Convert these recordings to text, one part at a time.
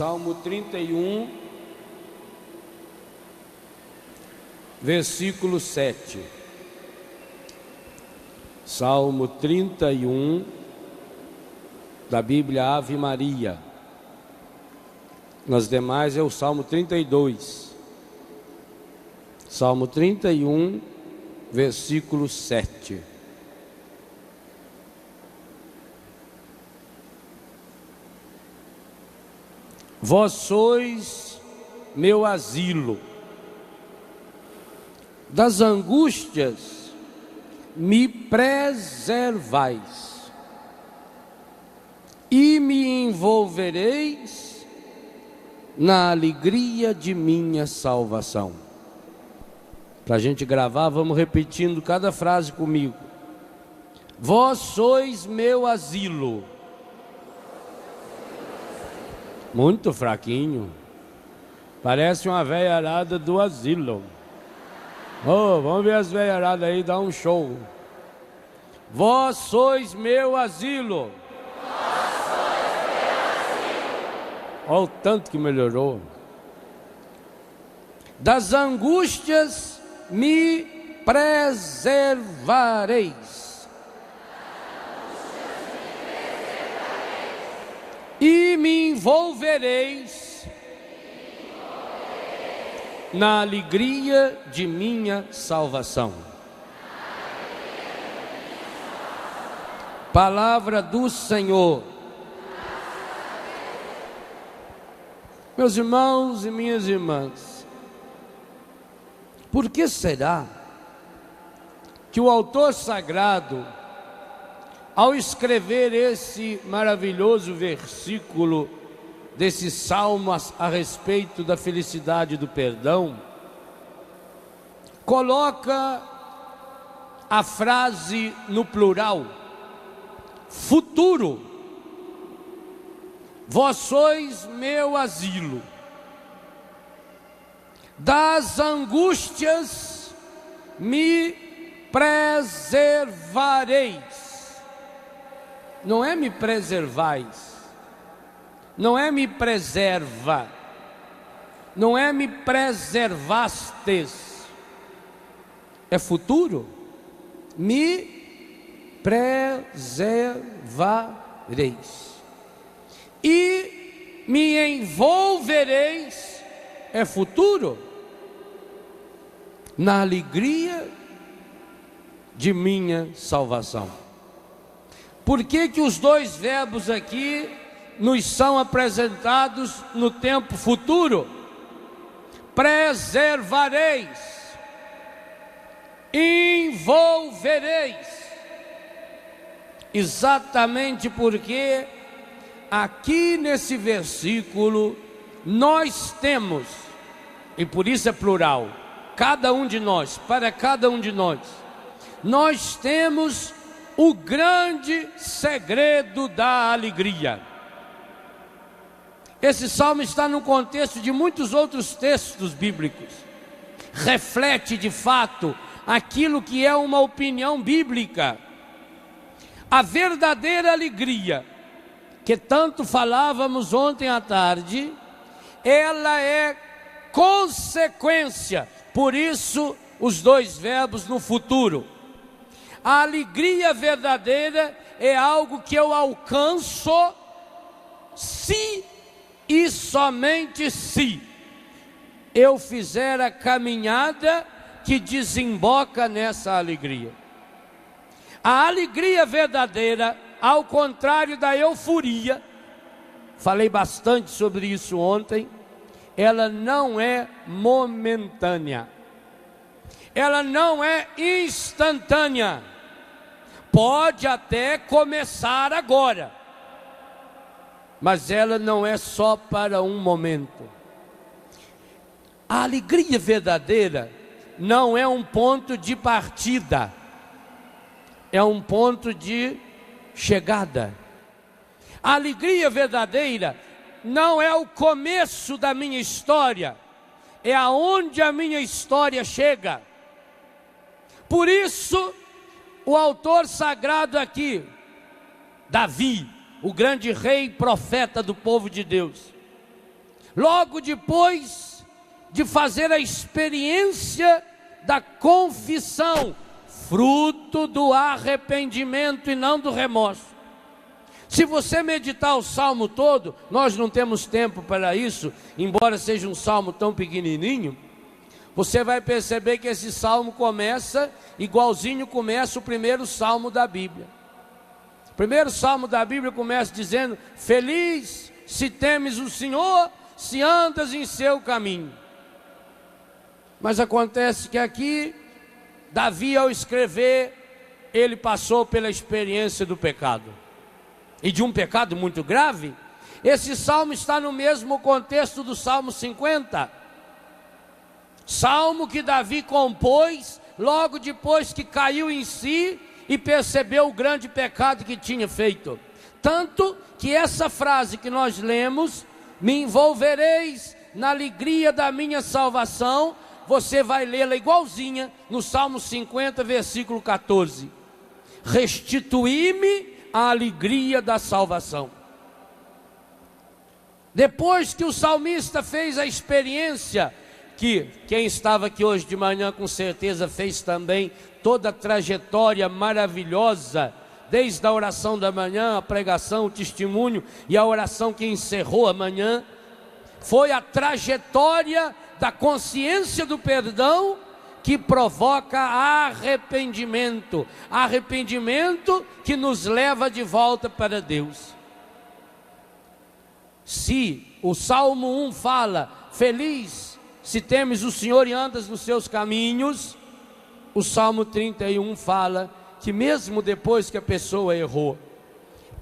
Salmo 31, versículo 7. Salmo 31, da Bíblia Ave Maria. Nas demais é o Salmo 32. Salmo 31, versículo 7. Vós sois meu asilo, das angústias me preservais, e me envolvereis na alegria de minha salvação. Para a gente gravar, vamos repetindo cada frase comigo. Vós sois meu asilo. Muito fraquinho. Parece uma velharada do asilo. Oh, vamos ver as velharadas aí, dá um show. Vós sois meu asilo. Vós sois meu asilo. Olha o tanto que melhorou. Das angústias me preservareis. E me envolvereis na alegria de minha salvação. Palavra do Senhor. Meus irmãos e minhas irmãs, por que será que o autor sagrado, ao escrever esse maravilhoso versículo desse salmo a respeito da felicidade do perdão, coloca a frase no plural, futuro? Vós sois meu asilo, das angústias me preservareis. Não é me preservais, não é me preserva, não é me preservastes, é futuro. Me preservareis e me envolvereis, é futuro, na alegria de minha salvação. Por que que os dois verbos aqui nos são apresentados no tempo futuro? Preservareis, envolvereis. Exatamente porque aqui nesse versículo nós temos, e por isso é plural, cada um de nós, para cada um de nós temos o grande segredo da alegria. Esse salmo está no contexto de muitos outros textos bíblicos. Reflete de fato aquilo que é uma opinião bíblica. A verdadeira alegria, que tanto falávamos ontem à tarde, ela é consequência, por isso os dois verbos no futuro. A alegria verdadeira é algo que eu alcanço se e somente se eu fizer a caminhada que desemboca nessa alegria. A alegria verdadeira, ao contrário da euforia, falei bastante sobre isso ontem, ela não é momentânea. Ela não é instantânea. Pode até começar agora, mas ela não é só para um momento. A alegria verdadeira não é um ponto de partida, é um ponto de chegada. A alegria verdadeira não é o começo da minha história, é aonde a minha história chega. Por isso, o autor sagrado aqui, Davi, o grande rei e profeta do povo de Deus, logo depois de fazer a experiência da confissão, fruto do arrependimento e não do remorso. Se você meditar o salmo todo, nós não temos tempo para isso, embora seja um salmo tão pequenininho, você vai perceber que esse salmo começa igualzinho começa o primeiro salmo da Bíblia. O primeiro salmo da Bíblia começa dizendo: feliz se temes o Senhor, se andas em seu caminho. Mas acontece que aqui, Davi, ao escrever, ele passou pela experiência do pecado, e de um pecado muito grave. Esse salmo está no mesmo contexto do Salmo 50, salmo que Davi compôs logo depois que caiu em si e percebeu o grande pecado que tinha feito. Tanto que essa frase que nós lemos, me envolvereis na alegria da minha salvação, você vai lê-la igualzinha no Salmo 50, versículo 14. Restituí-me a alegria da salvação. Depois que o salmista fez a experiência, que quem estava aqui hoje de manhã com certeza fez também toda a trajetória maravilhosa, desde a oração da manhã, a pregação, o testemunho e a oração que encerrou a manhã, foi a trajetória da consciência do perdão que provoca arrependimento, arrependimento que nos leva de volta para Deus. Se o Salmo 1 fala, feliz se temes o Senhor e andas nos seus caminhos, o Salmo 31 fala que mesmo depois que a pessoa errou,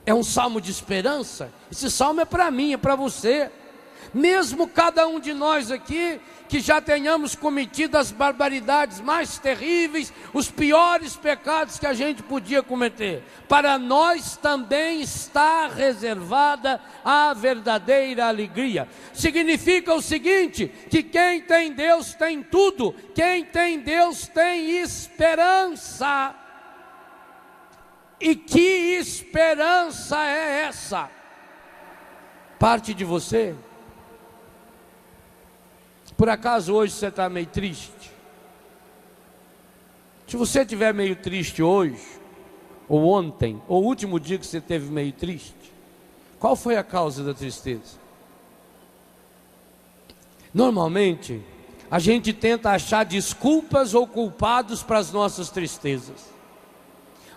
é um salmo de esperança. Esse salmo é para mim, é para você. Mesmo cada um de nós aqui, que já tenhamos cometido as barbaridades mais terríveis, os piores pecados que a gente podia cometer, para nós também está reservada a verdadeira alegria. Significa o seguinte, que quem tem Deus tem tudo, quem tem Deus tem esperança. E que esperança é essa? Parte de você? Por acaso hoje você está meio triste? Se você estiver meio triste hoje, ou ontem, ou o último dia que você esteve meio triste, qual foi a causa da tristeza? Normalmente, a gente tenta achar desculpas ou culpados para as nossas tristezas.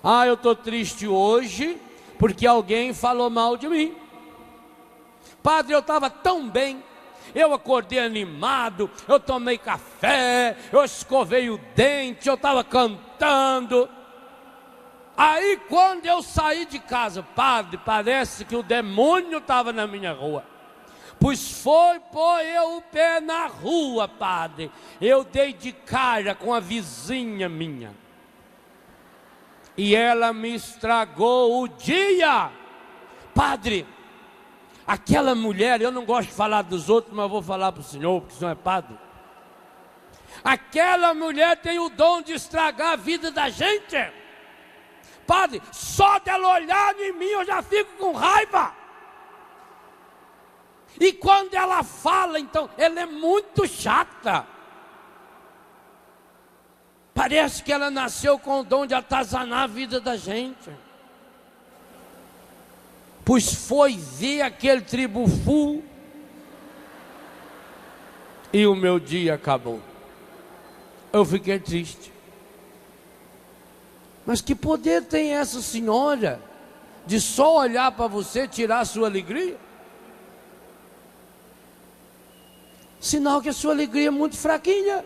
Ah, eu estou triste hoje porque alguém falou mal de mim. Padre, eu estava tão bem, eu acordei animado, eu tomei café, eu escovei o dente, eu estava cantando. Aí quando eu saí de casa, padre, parece que o demônio estava na minha rua. Pois foi pôr eu o pé na rua, padre. Eu dei de cara com a vizinha minha. E ela me estragou o dia. Padre, aquela mulher, eu não gosto de falar dos outros, mas eu vou falar para o senhor, porque o senhor é padre. Aquela mulher tem o dom de estragar a vida da gente. Padre, só dela olhar em mim eu já fico com raiva. E quando ela fala, então, ela é muito chata. Parece que ela nasceu com o dom de atazanar a vida da gente. Pois foi ver aquele tribufu e o meu dia acabou. Eu fiquei triste. Mas que poder tem essa senhora de só olhar para você tirar a sua alegria? Sinal que a sua alegria é muito fraquinha.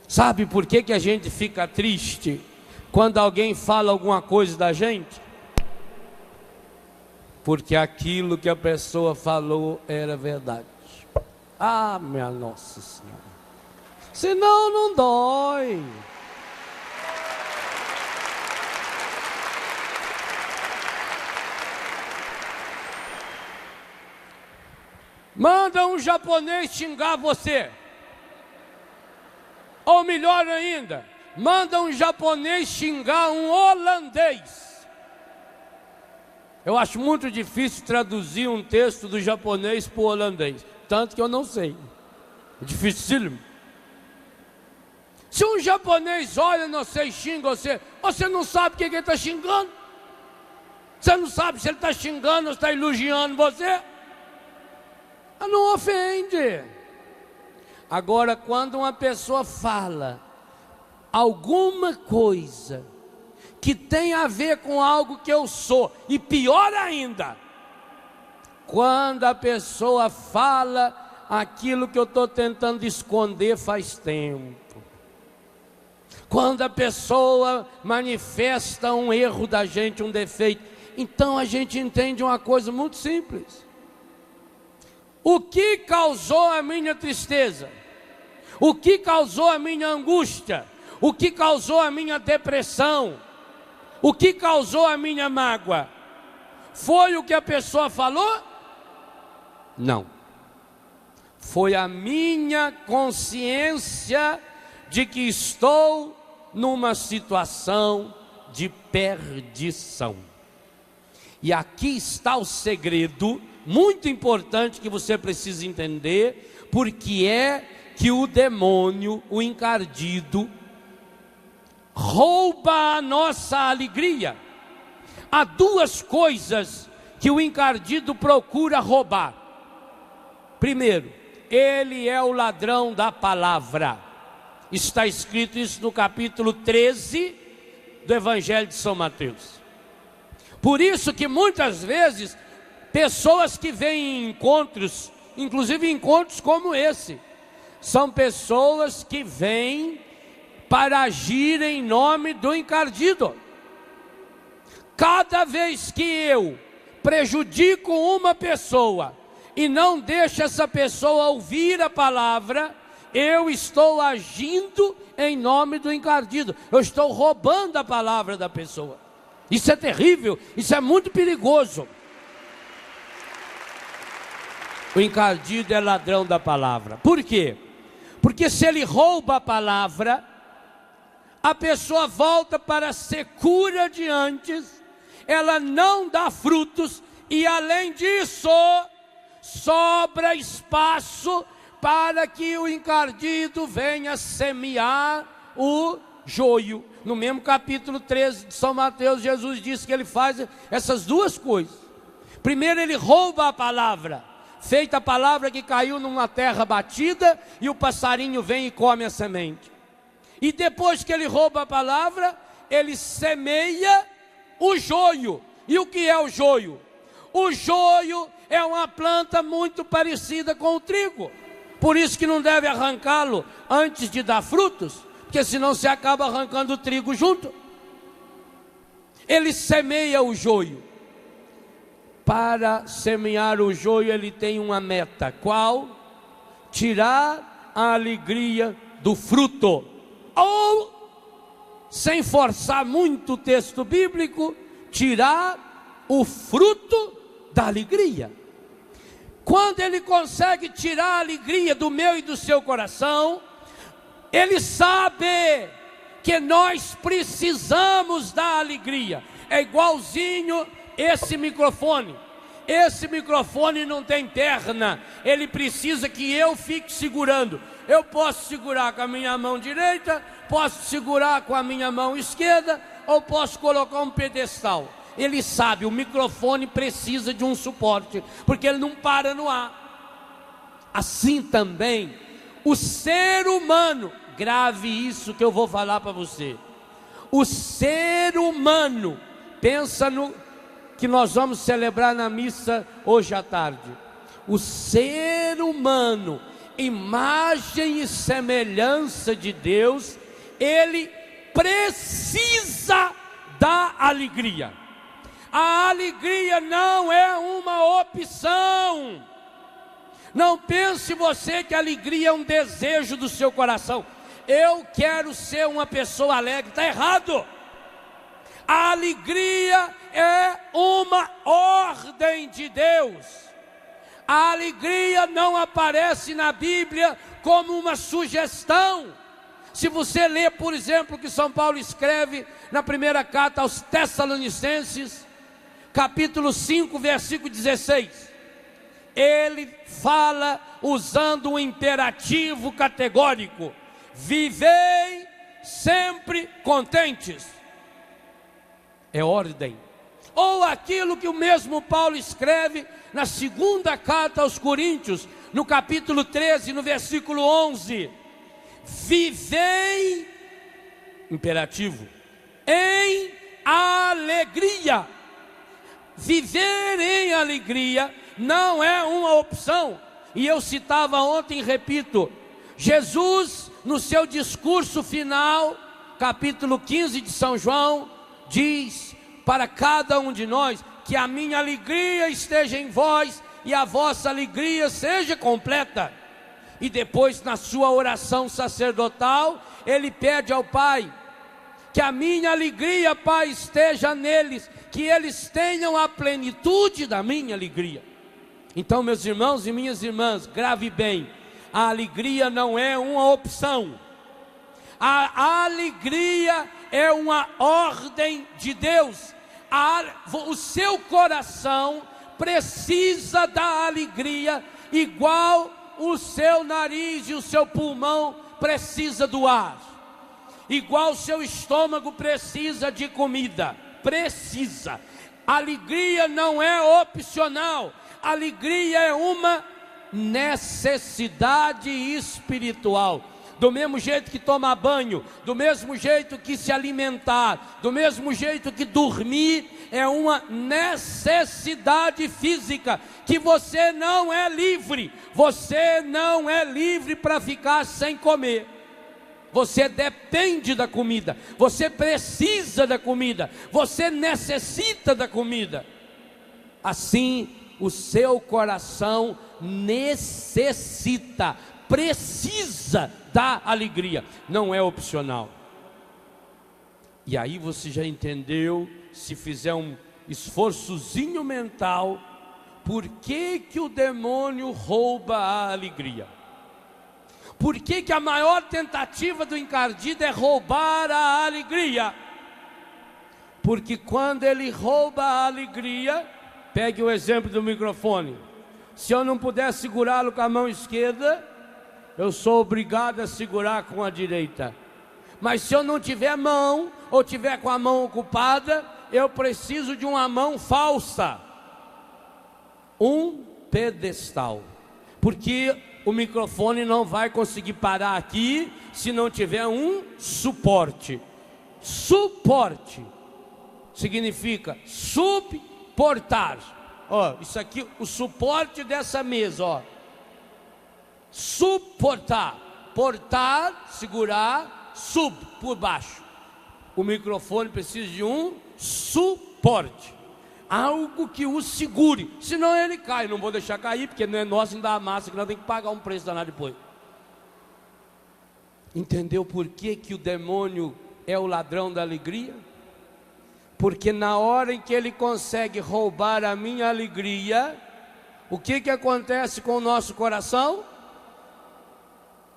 Sabe por que a gente fica triste quando alguém fala alguma coisa da gente? Porque aquilo que a pessoa falou era verdade. Ah, minha Nossa Senhora. Senão não dói. Manda um japonês xingar você. Ou melhor ainda, manda um japonês xingar um holandês. Eu acho muito difícil traduzir um texto do japonês para o holandês, tanto que eu não sei. É dificílimo. Se um japonês olha você e xinga você não sabe o que ele está xingando. Você não sabe se ele está xingando ou está elogiando você. Não ofende. Agora, quando uma pessoa fala alguma coisa que tem a ver com algo que eu sou, e pior ainda, quando a pessoa fala aquilo que eu estou tentando esconder faz tempo, quando a pessoa manifesta um erro da gente, um defeito, então a gente entende uma coisa muito simples. O que causou a minha tristeza? O que causou a minha angústia? O que causou a minha depressão? O que causou a minha mágoa? Foi o que a pessoa falou? Não. Foi a minha consciência de que estou numa situação de perdição. E aqui está o segredo muito importante que você precisa entender, porque é que o demônio, o encardido, rouba a nossa alegria. Há duas coisas que o encardido procura roubar. Primeiro, ele é o ladrão da palavra. Está escrito isso no capítulo 13 do Evangelho de São Mateus. Por isso que muitas vezes, pessoas que vêm em encontros, inclusive encontros como esse, são pessoas que vêm para agir em nome do encardido. Cada vez que eu prejudico uma pessoa e não deixo essa pessoa ouvir a palavra, eu estou agindo em nome do encardido. Eu estou roubando a palavra da pessoa. Isso é terrível, isso é muito perigoso. O encardido é ladrão da palavra. Por quê? Porque se ele rouba a palavra, a pessoa volta para a secura de antes, ela não dá frutos, e além disso, sobra espaço para que o encardido venha semear o joio. No mesmo capítulo 13 de São Mateus, Jesus disse que ele faz essas duas coisas. Primeiro, ele rouba a palavra, feita a palavra que caiu numa terra batida, e o passarinho vem e come a semente. E depois que ele rouba a palavra, ele semeia o joio. E o que é o joio? O joio é uma planta muito parecida com o trigo. Por isso que não deve arrancá-lo antes de dar frutos, porque senão você acaba arrancando o trigo junto. Ele semeia o joio. Para semear o joio, ele tem uma meta. Qual? Tirar a alegria do fruto. Ou, sem forçar muito o texto bíblico, tirar o fruto da alegria. Quando ele consegue tirar a alegria do meu e do seu coração, ele sabe que nós precisamos da alegria. É igualzinho esse microfone. Esse microfone não tem perna, ele precisa que eu fique segurando. Eu posso segurar com a minha mão direita, posso segurar com a minha mão esquerda, ou posso colocar um pedestal. Ele sabe, o microfone precisa de um suporte, porque ele não para no ar. Assim também, o ser humano, grave isso que eu vou falar para você. O ser humano, pensa no que nós vamos celebrar na missa hoje à tarde. O ser humano, imagem e semelhança de Deus, ele precisa da alegria. A alegria não é uma opção. Não pense você que a alegria é um desejo do seu coração. Eu quero ser uma pessoa alegre. Está errado. A alegria é uma ordem de Deus. A alegria não aparece na Bíblia como uma sugestão. Se você ler, por exemplo, o que São Paulo escreve na primeira carta aos Tessalonicenses, capítulo 5, versículo 16. Ele fala usando um imperativo categórico: vivei sempre contentes. É ordem. Ou aquilo que o mesmo Paulo escreve na segunda carta aos Coríntios, no capítulo 13, no versículo 11: vivei, imperativo, em alegria. Viver em alegria não é uma opção. E eu citava ontem, repito, Jesus, no seu discurso final, capítulo 15 de São João, diz para cada um de nós que a minha alegria esteja em vós e a vossa alegria seja completa. E depois, na sua oração sacerdotal, ele pede ao Pai que a minha alegria, Pai, esteja neles, que eles tenham a plenitude da minha alegria. Então, meus irmãos e minhas irmãs, grave bem: a alegria não é uma opção. A alegria é uma ordem de Deus. O seu coração precisa da alegria, igual o seu nariz e o seu pulmão precisa do ar, igual o seu estômago precisa de comida. Precisa. Alegria não é opcional. Alegria é uma necessidade espiritual. Do mesmo jeito que tomar banho, do mesmo jeito que se alimentar, do mesmo jeito que dormir, é uma necessidade física, que você não é livre. Você não é livre para ficar sem comer. Você depende da comida, você precisa da comida, você necessita da comida. Assim, o seu coração necessita, precisa da alegria, não é opcional. E aí você já entendeu, se fizer um esforçozinho mental, por que que o demônio rouba a alegria? Por que que a maior tentativa do encardido é roubar a alegria? Porque quando ele rouba a alegria, pegue o exemplo do microfone. Se eu não puder segurá-lo com a mão esquerda, eu sou obrigado a segurar com a direita. Mas se eu não tiver mão, ou tiver com a mão ocupada, eu preciso de uma mão falsa. Um pedestal. Porque o microfone não vai conseguir parar aqui se não tiver um suporte. Suporte significa suportar. Ó, isso aqui, o suporte dessa mesa, ó. Suportar. Portar, segurar, sub, por baixo. O microfone precisa de um suporte. Algo que o segure, senão ele cai. Não vou deixar cair, porque não é nosso, não dá a massa, que nós temos que pagar um preço danado depois. Entendeu por que que o demônio é o ladrão da alegria? Porque na hora em que ele consegue roubar a minha alegria, o que que acontece com o nosso coração?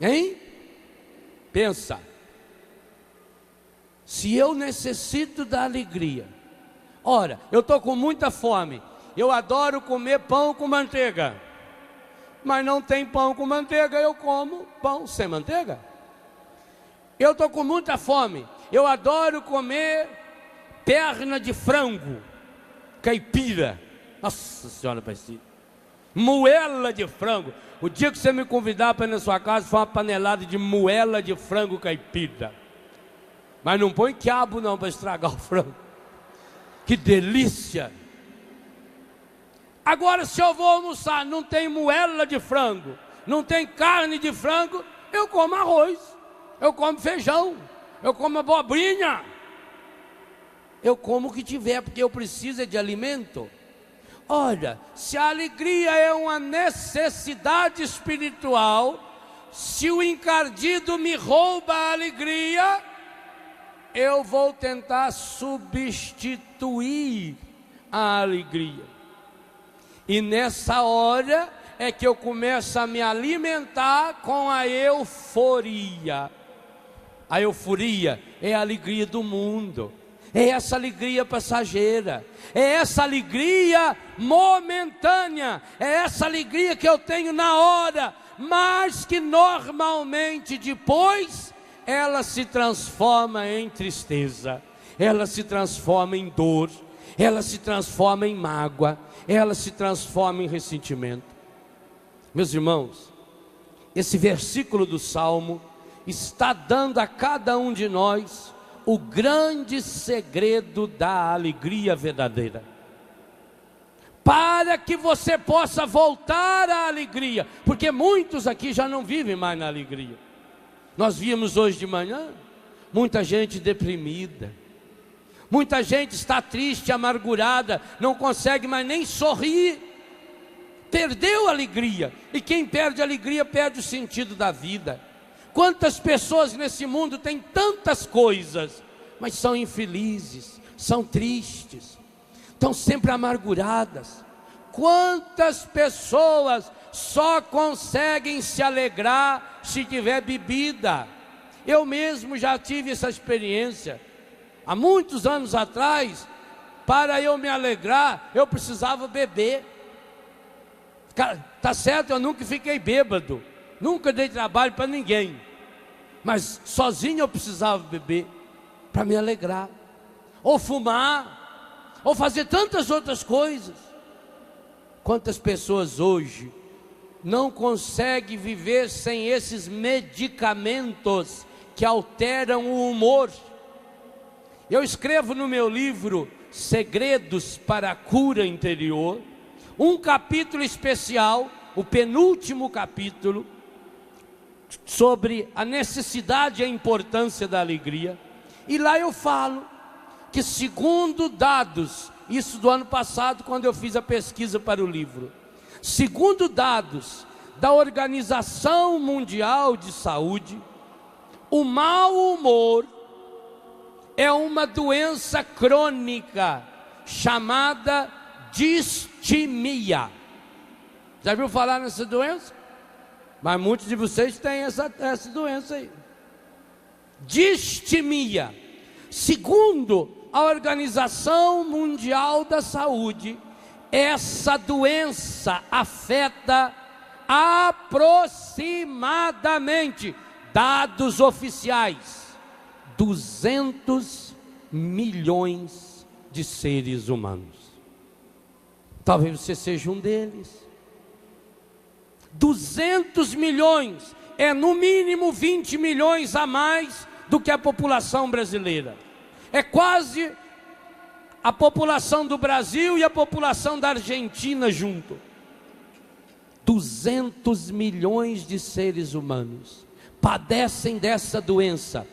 Hein? Pensa. Se eu necessito da alegria, ora, eu estou com muita fome, eu adoro comer pão com manteiga, mas não tem pão com manteiga, eu como pão sem manteiga. Eu estou com muita fome, eu adoro comer perna de frango, caipira, nossa senhora parecida, moela de frango. O dia que você me convidar para ir na sua casa, foi uma panelada de moela de frango caipira. Mas não põe quiabo não para estragar o frango. Que delícia! Agora, se eu vou almoçar, não tem moela de frango, não tem carne de frango, eu como arroz, eu como feijão, eu como abobrinha, eu como o que tiver, porque eu preciso de alimento. Olha, se a alegria é uma necessidade espiritual, se o encardido me rouba a alegria, eu vou tentar substituir a alegria. E nessa hora é que eu começo a me alimentar com a euforia. A euforia é a alegria do mundo. é essa alegria passageira, é essa alegria momentânea, é essa alegria que eu tenho na hora, mas que normalmente depois ela se transforma em tristeza, ela se transforma em dor, ela se transforma em mágoa, ela se transforma em ressentimento. Meus irmãos, esse versículo do Salmo está dando a cada um de nós o grande segredo da alegria verdadeira, para que você possa voltar à alegria, porque muitos aqui já não vivem mais na alegria. Nós vimos hoje de manhã muita gente deprimida, muita gente está triste, amargurada, não consegue mais nem sorrir, perdeu a alegria, e quem perde a alegria perde o sentido da vida. Quantas pessoas nesse mundo têm tantas coisas, mas são infelizes, são tristes, estão sempre amarguradas. Quantas pessoas só conseguem se alegrar se tiver bebida? Eu mesmo já tive essa experiência. Há muitos anos atrás, para eu me alegrar, eu precisava beber. Tá certo, eu nunca fiquei bêbado, nunca dei trabalho para ninguém, mas sozinho eu precisava beber para me alegrar, ou fumar, ou fazer tantas outras coisas. Quantas pessoas hoje não conseguem viver sem esses medicamentos que alteram o humor? Eu escrevo no meu livro Segredos para a Cura Interior um capítulo especial, o penúltimo capítulo, sobre a necessidade e a importância da alegria. E lá eu falo que, segundo dados, isso do ano passado, quando eu fiz a pesquisa para o livro, segundo dados da Organização Mundial de Saúde, o mau humor é uma doença crônica chamada distimia. Já viu falar nessa doença? Mas muitos de vocês têm essa doença aí. Distimia. Segundo a Organização Mundial da Saúde, essa doença afeta aproximadamente, dados oficiais, 200 milhões de seres humanos. Talvez você seja um deles. 200 milhões é no mínimo 20 milhões a mais do que a população brasileira. É quase a população do Brasil e a população da Argentina junto. 200 milhões de seres humanos padecem dessa doença.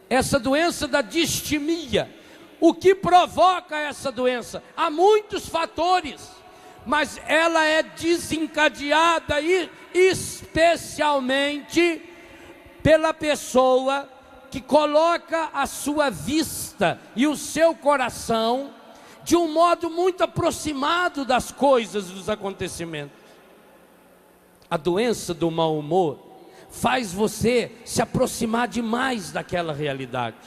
Essa doença da distimia. O que provoca essa doença? Há muitos fatores, mas ela é desencadeada especialmente pela pessoa que coloca a sua vista e o seu coração de um modo muito aproximado das coisas, dos acontecimentos. A doença do mau humor faz você se aproximar demais daquela realidade,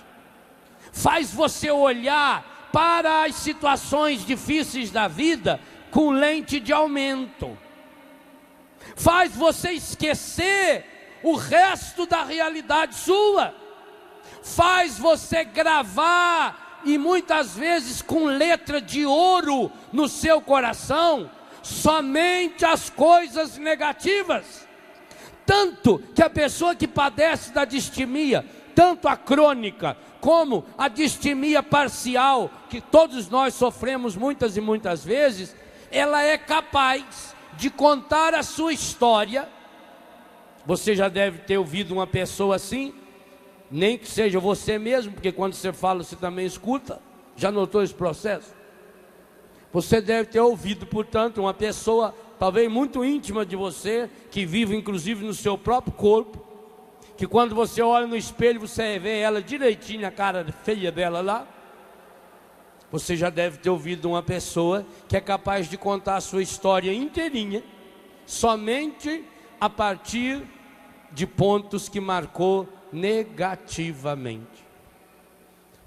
faz você olhar para as situações difíceis da vida com lente de aumento, faz você esquecer o resto da realidade sua, faz você gravar, e muitas vezes com letra de ouro no seu coração, somente as coisas negativas. Tanto que a pessoa que padece da distimia, tanto a crônica como a distimia parcial, que todos nós sofremos muitas e muitas vezes, ela é capaz de contar a sua história. Você já deve ter ouvido uma pessoa assim, nem que seja você mesmo, porque quando você fala você também escuta. Já notou esse processo? Você deve ter ouvido, portanto, uma pessoa talvez muito íntima de você, que vive inclusive no seu próprio corpo, que quando você olha no espelho, você vê ela direitinho, a cara feia dela lá. Você já deve ter ouvido uma pessoa que é capaz de contar a sua história inteirinha, somente a partir de pontos que marcou negativamente.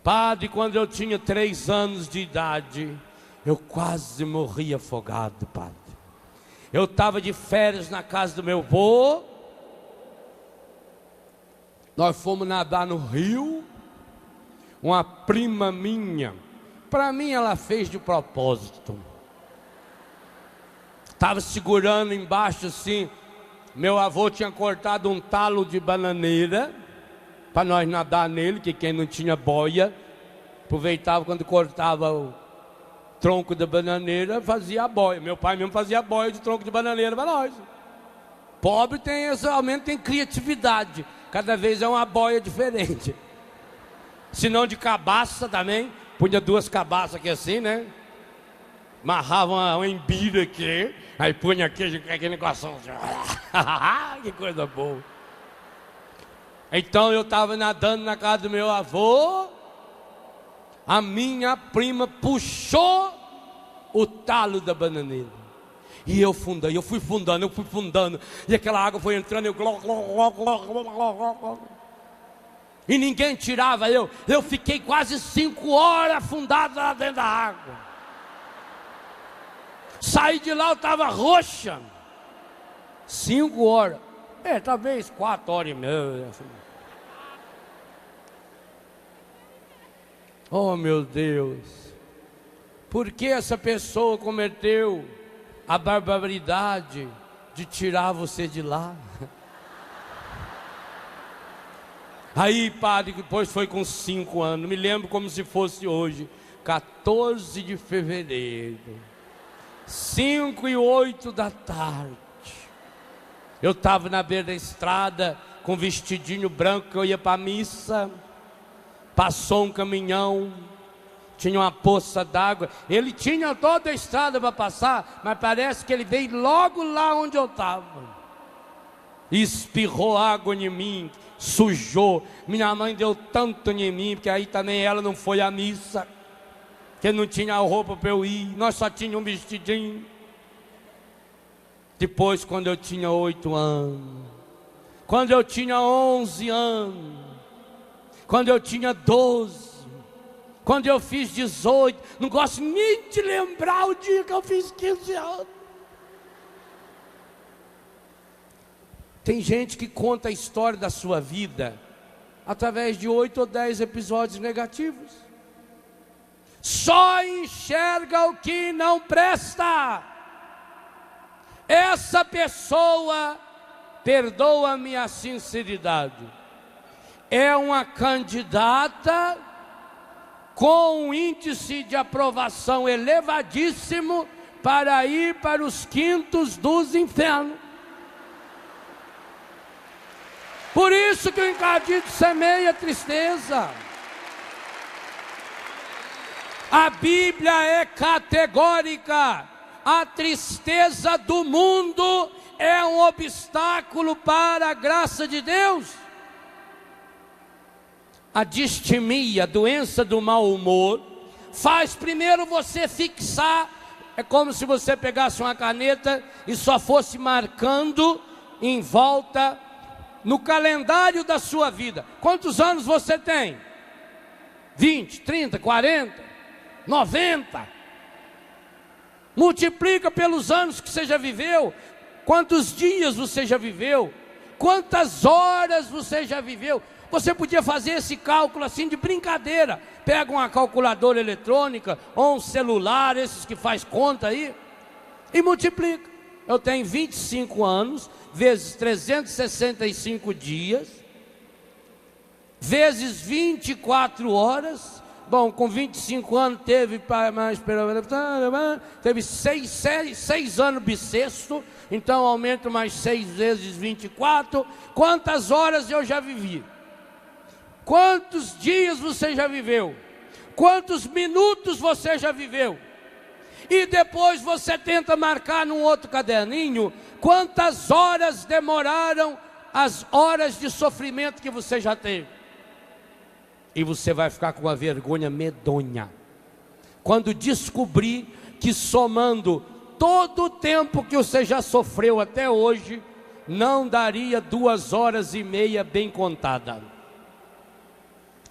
Padre, quando eu tinha 3 anos de idade, eu quase morri afogado, padre. Eu estava de férias na casa do meu avô. Nós fomos nadar no rio. Uma prima minha, para mim ela fez de propósito. Estava segurando embaixo assim. Meu avô tinha cortado um talo de bananeira para nós nadar nele, que quem não tinha boia aproveitava quando cortava o tronco da bananeira, fazia a boia. Meu pai mesmo fazia a boia de tronco de bananeira para nós. Pobre tem esse aumento, tem criatividade. Cada vez é uma boia diferente. Se não de cabaça também, punha 2 cabaças aqui assim, né? Amarrava uma embira aqui, aí punha aquele negócio. Que coisa boa. Então eu estava nadando na casa do meu avô. A minha prima puxou o talo da bananeira. E eu fui fundando. E aquela água foi entrando, e ninguém tirava eu. Eu fiquei quase 5 horas afundado lá dentro da água. Saí de lá, eu estava roxa. 5 horas. Talvez 4 horas e meia. Oh, meu Deus. Por que essa pessoa cometeu a barbaridade de tirar você de lá? Aí, padre, depois foi com 5 anos, me lembro como se fosse hoje, 14 de fevereiro, 5:08 da tarde. Eu estava na beira da estrada, com um vestidinho branco, que eu ia para a missa. Passou um caminhão, tinha uma poça d'água. Ele tinha toda a estrada para passar, mas parece que ele veio logo lá onde eu estava. Espirrou água em mim, sujou. Minha mãe deu tanto em mim, porque aí também ela não foi à missa, que não tinha roupa para eu ir. Nós só tínhamos um vestidinho. Depois, quando eu tinha 8 anos, quando eu tinha 11 anos, quando eu tinha 12, quando eu fiz 18, não gosto nem de lembrar o dia que eu fiz 15 anos. Tem gente que conta a história da sua vida através de 8 ou 10 episódios negativos. Só enxerga o que não presta. Essa pessoa, perdoa-me a sinceridade, é uma candidata com um índice de aprovação elevadíssimo para ir para os quintos dos infernos. Por isso que o encardido semeia tristeza. A Bíblia é categórica. A tristeza do mundo é um obstáculo para a graça de Deus. A distimia, a doença do mau humor, faz primeiro você fixar. É como se você pegasse uma caneta e só fosse marcando em volta no calendário da sua vida. Quantos anos você tem? 20, 30, 40, 90. Multiplica pelos anos que você já viveu. Quantos dias você já viveu? Quantas horas você já viveu? Você podia fazer esse cálculo assim de brincadeira. Pega uma calculadora eletrônica ou um celular, esses que faz conta aí, e multiplica. Eu tenho 25 anos, vezes 365 dias, vezes 24 horas. Bom, com 25 anos teve teve 6 anos bissexto, então aumento mais 6 vezes 24. Quantas horas eu já vivi? Quantos dias você já viveu? Quantos minutos você já viveu? E depois você tenta marcar num outro caderninho quantas horas demoraram as horas de sofrimento que você já teve. E você vai ficar com uma vergonha medonha quando descobrir que, somando todo o tempo que você já sofreu até hoje, não daria 2 horas e meia bem contada,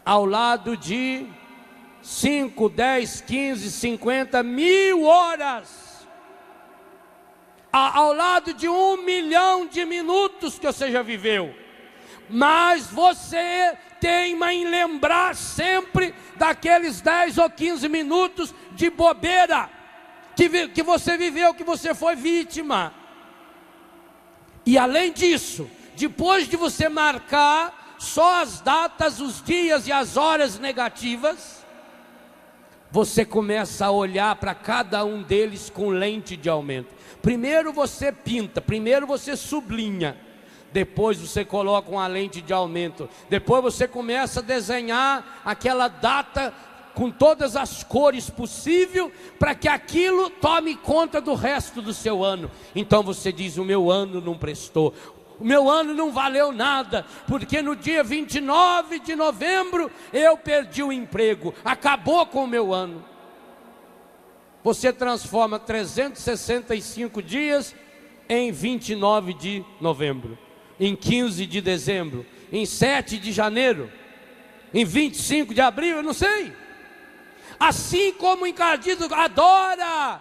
ao lado de 5, 10, 15, 50, 1000 horas, ao lado de 1 milhão de minutos que você já viveu. Mas você teima em lembrar sempre daqueles 10 ou 15 minutos de bobeira que você viveu, que você foi vítima. E além disso, depois de você marcar só as datas, os dias e as horas negativas, você começa a olhar para cada um deles com lente de aumento. Primeiro você pinta, primeiro você sublinha, depois você coloca uma lente de aumento, depois você começa a desenhar aquela data com todas as cores possíveis, para que aquilo tome conta do resto do seu ano. Então você diz: o meu ano não prestou, o meu ano não valeu nada, porque no dia 29 de novembro eu perdi o emprego, acabou com o meu ano. Você transforma 365 dias em 29 de novembro, em 15 de dezembro, em 7 de janeiro, em 25 de abril, eu não sei. Assim como o encardido adora,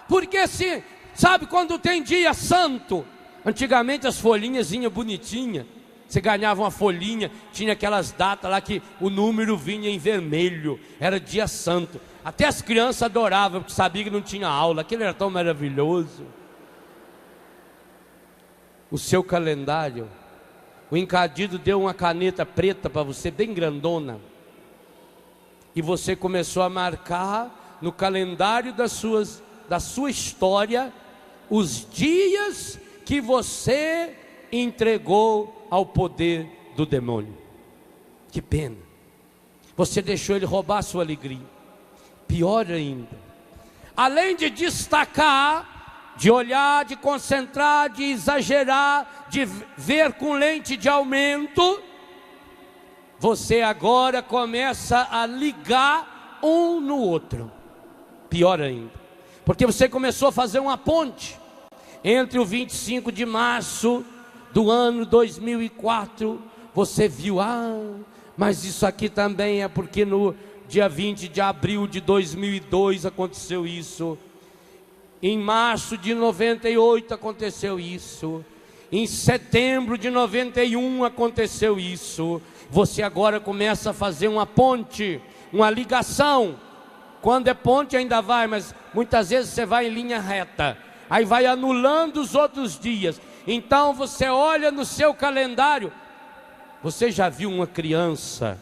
porque se, sabe quando tem dia santo, antigamente as folhinhas vinham bonitinhas, você ganhava uma folhinha, tinha aquelas datas lá que o número vinha em vermelho, era dia santo, até as crianças adoravam, porque sabiam que não tinha aula, aquilo era tão maravilhoso. O seu calendário, o encardido deu uma caneta preta para você, bem grandona, e você começou a marcar no calendário da sua história os dias que você entregou ao poder do demônio. Que pena, você deixou ele roubar a sua alegria. Pior ainda, além de destacar, de olhar, de concentrar, de exagerar, de ver com lente de aumento, você agora começa a ligar um no outro. Pior ainda, porque você começou a fazer uma ponte entre o 25 de março do ano 2004, você viu: mas isso aqui também é porque no dia 20 de abril de 2002 aconteceu isso, em março de 98 aconteceu isso, em setembro de 91 aconteceu isso. Você agora começa a fazer uma ponte, uma ligação. Quando é ponte ainda vai, mas muitas vezes você vai em linha reta, aí vai anulando os outros dias. Então você olha no seu calendário. Você já viu uma criança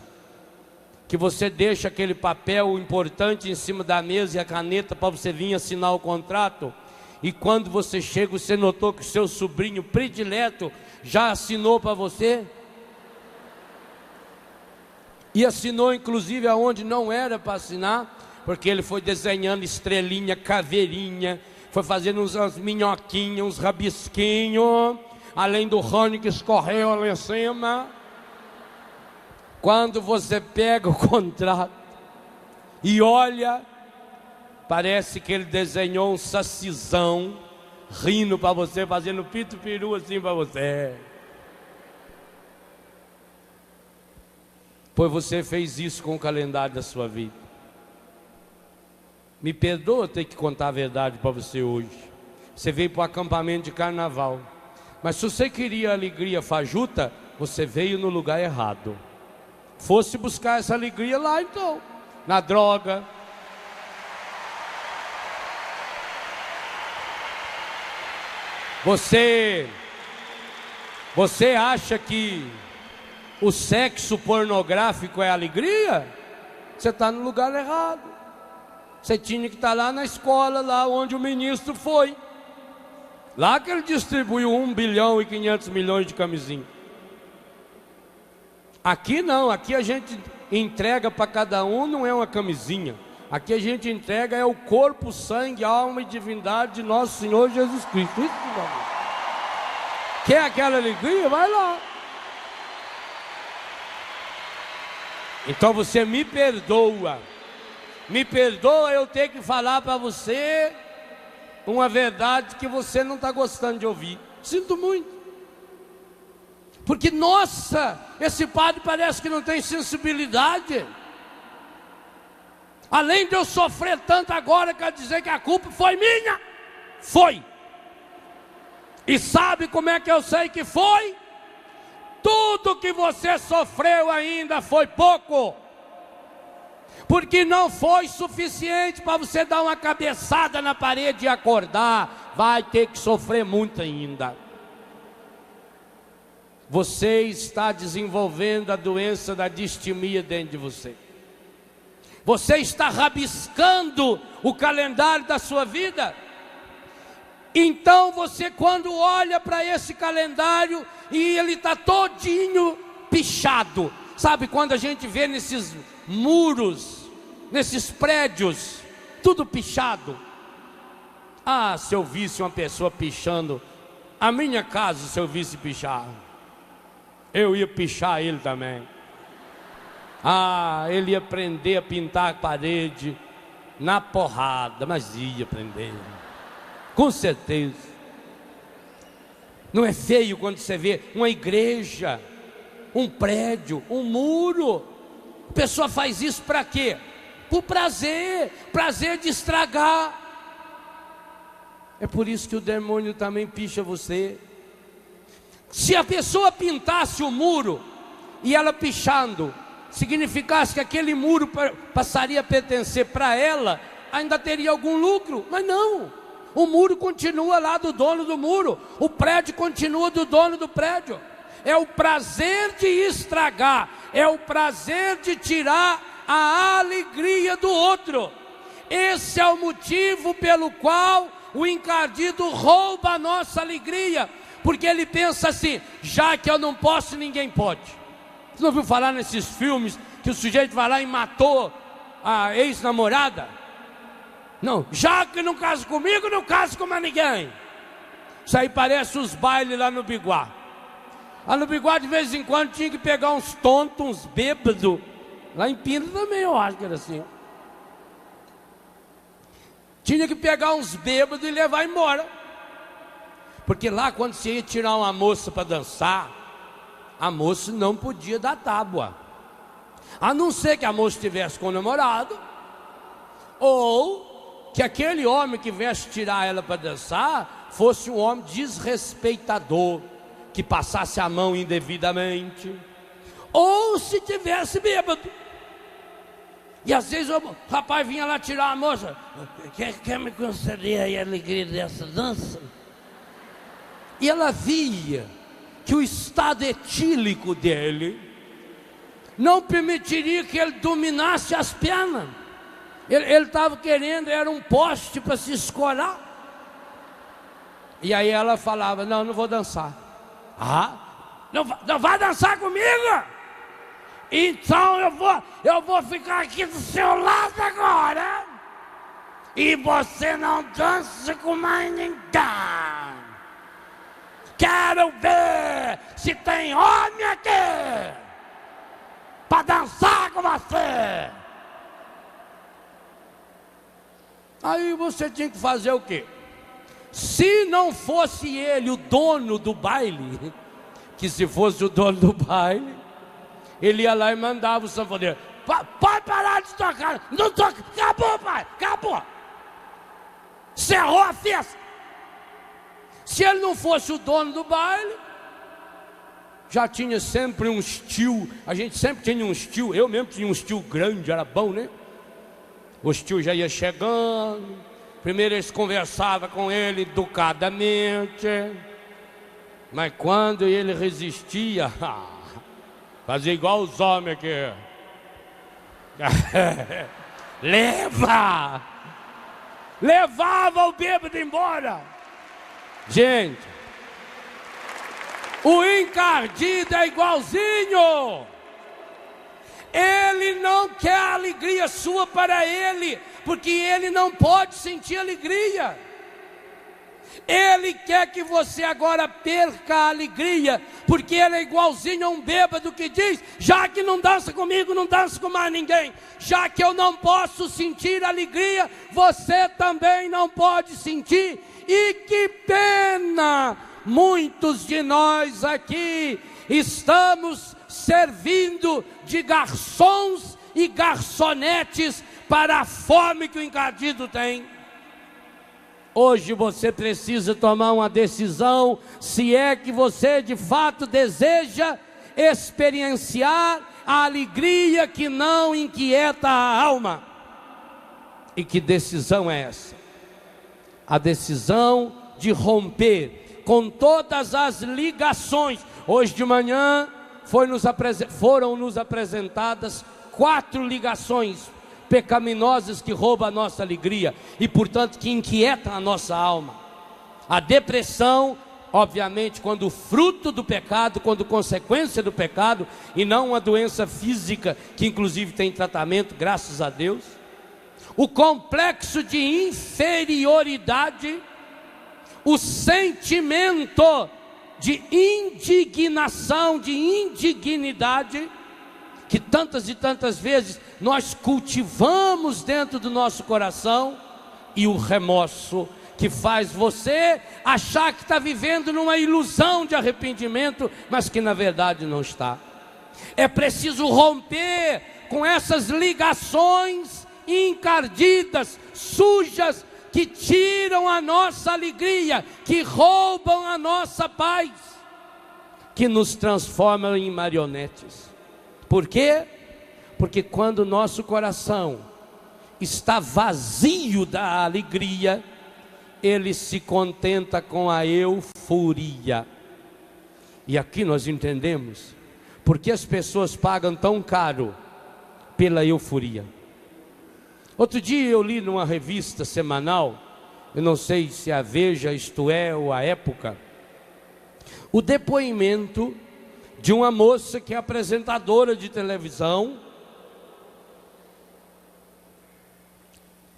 que você deixa aquele papel importante em cima da mesa e a caneta para você vir assinar o contrato? E quando você chega, você notou que o seu sobrinho predileto já assinou para você? E assinou inclusive aonde não era para assinar, porque ele foi desenhando estrelinha, caveirinha, foi fazendo umas minhoquinhas, uns rabisquinhos, além do rone que escorreu lá em cima. Quando você pega o contrato e olha, parece que ele desenhou um sacizão, rindo para você, fazendo pito-peru assim para você. Pois você fez isso com o calendário da sua vida. Me perdoa ter que contar a verdade para você hoje. Você veio para o acampamento de carnaval, mas se você queria alegria fajuta, você veio no lugar errado. Fosse buscar essa alegria lá então, na droga. Você acha que o sexo pornográfico é alegria? Você está no lugar errado. Você tinha que estar lá na escola, lá onde o ministro foi. Lá que ele distribuiu 1 bilhão e 500 milhões de camisinha. Aqui não, aqui a gente entrega para cada um, não é uma camisinha. Aqui a gente entrega é o corpo, sangue, alma e divindade de nosso Senhor Jesus Cristo. Isso, meu amor. Quer aquela alegria? Vai lá. Então você me perdoa eu ter que falar para você uma verdade que você não está gostando de ouvir. Sinto muito, porque nossa, esse padre parece que não tem sensibilidade. Além de eu sofrer tanto agora, quer dizer que a culpa foi minha? Foi. E sabe como é que eu sei que foi? Tudo que você sofreu ainda foi pouco. Porque não foi suficiente para você dar uma cabeçada na parede e acordar. Vai ter que sofrer muito ainda. Você está desenvolvendo a doença da distimia dentro de você. Você está rabiscando o calendário da sua vida. Então você, quando olha para esse calendário e ele está todinho pichado, sabe quando a gente vê nesses muros, nesses prédios, tudo pichado? Ah, se eu visse uma pessoa pichando a minha casa, se eu visse pichar, eu ia pichar ele também. Ah, ele ia aprender a pintar a parede na porrada, mas ia aprender, com certeza. Não é feio quando você vê uma igreja, um prédio, um muro? A pessoa faz isso para quê? Por prazer, prazer de estragar. É por isso que o demônio também picha você. Se a pessoa pintasse o muro e ela pichando, significasse que aquele muro passaria a pertencer para ela, ainda teria algum lucro. Mas não, o muro continua lá do dono do muro, o prédio continua do dono do prédio. É o prazer de estragar, é o prazer de tirar a alegria do outro. Esse é o motivo pelo qual o encardido rouba a nossa alegria, porque ele pensa assim: já que eu não posso, ninguém pode. Você não ouviu falar nesses filmes que o sujeito vai lá e matou a ex-namorada? Não, já que não caso comigo, não caso com mais ninguém. Isso aí parece os bailes lá no Biguá. Lá no Biguá, de vez em quando, tinha que pegar uns tontos, uns bêbados. Lá em Pina também, eu acho que era assim. Tinha que pegar uns bêbados e levar embora. Porque lá, quando você ia tirar uma moça para dançar, a moça não podia dar tábua, a não ser que a moça estivesse com o namorado, ou que aquele homem que viesse tirar ela para dançar fosse um homem desrespeitador, que passasse a mão indevidamente, ou se tivesse bêbado. E às vezes o rapaz vinha lá tirar a moça: quer me conceder aí a alegria dessa dança? E ela via que o estado etílico dele não permitiria que ele dominasse as pernas. Ele estava querendo, era um poste para se escorar. E aí ela falava: não, não vou dançar. Ah, não vai dançar comigo? Então eu vou ficar aqui do seu lado agora, e você não dança com mais ninguém. Quero ver se tem homem aqui para dançar com você. Aí você tinha que fazer o quê? Se não fosse ele o dono do baile, que se fosse o dono do baile, ele ia lá e mandava o sanfoneiro: pode parar de tocar, não toca, acabou, pai, acabou, cerrou a festa. Se ele não fosse o dono do baile, já tinha sempre uns tio. A gente sempre tinha uns tio. Eu mesmo tinha uns tio grande, era bom, né? Os tios já iam chegando. Primeiro eles conversavam com ele educadamente, mas quando ele resistia, fazia igual os homens aqui. Levava o bêbado embora. Gente, o encardido é igualzinho. Ele não quer a alegria sua para ele, porque ele não pode sentir alegria. Ele quer que você agora perca a alegria, porque ele é igualzinho a um bêbado que diz: já que não dança comigo, não dança com mais ninguém. Já que eu não posso sentir alegria, você também não pode sentir. E que pena, muitos de nós aqui estamos servindo de garçons e garçonetes para a fome que o encardido tem. Hoje você precisa tomar uma decisão, se é que você de fato deseja experienciar a alegria que não inquieta a alma. E que decisão é essa? A decisão de romper com todas as ligações. Hoje de manhã foram nos apresentadas 4 ligações pecaminosas que roubam a nossa alegria e, portanto, que inquietam a nossa alma. A depressão, obviamente, quando fruto do pecado, quando consequência do pecado, e não uma doença física, que inclusive tem tratamento, graças a Deus. O complexo de inferioridade, o sentimento de indignação, de indignidade, que tantas e tantas vezes nós cultivamos dentro do nosso coração, e o remorso, que faz você achar que está vivendo numa ilusão de arrependimento, mas que na verdade não está. É preciso romper com essas ligações encardidas, sujas, que tiram a nossa alegria, que roubam a nossa paz, que nos transformam em marionetes. Por quê? Porque quando o nosso coração está vazio da alegria, ele se contenta com a euforia. E aqui nós entendemos porque as pessoas pagam tão caro pela euforia. Outro dia eu li numa revista semanal, eu não sei se a Veja, Isto É, ou a Época, o depoimento de uma moça que é apresentadora de televisão,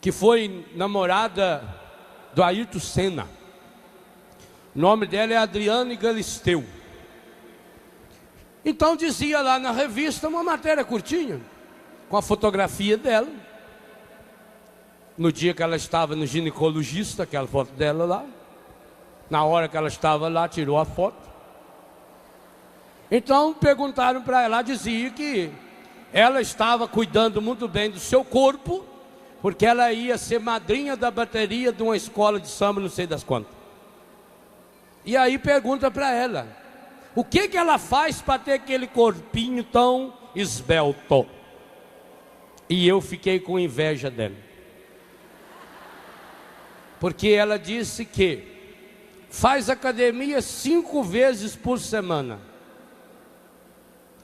que foi namorada do Ayrton Senna. O nome dela é Adriane Galisteu. Então dizia lá na revista uma matéria curtinha, com a fotografia dela, no dia que ela estava no ginecologista, aquela foto dela lá, na hora que ela estava lá, tirou a foto. Então perguntaram para ela, dizia que ela estava cuidando muito bem do seu corpo, porque ela ia ser madrinha da bateria de uma escola de samba, não sei das quantas. E aí pergunta para ela, o que ela faz para ter aquele corpinho tão esbelto? E eu fiquei com inveja dela, porque ela disse que faz academia 5 vezes por semana,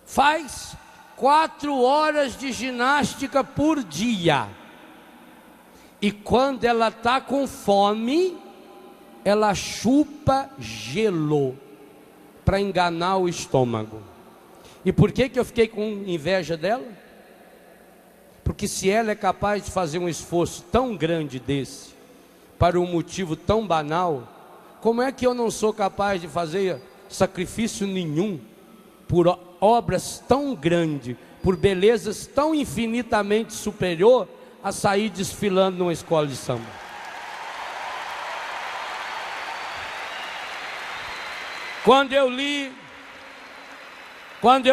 faz 4 horas de ginástica por dia, e quando ela está com fome, ela chupa gelo para enganar o estômago. E por que eu fiquei com inveja dela? Porque se ela é capaz de fazer um esforço tão grande desse, para um motivo tão banal, como é que eu não sou capaz de fazer sacrifício nenhum por obras tão grandes, por belezas tão infinitamente superior a sair desfilando numa escola de samba? Quando eu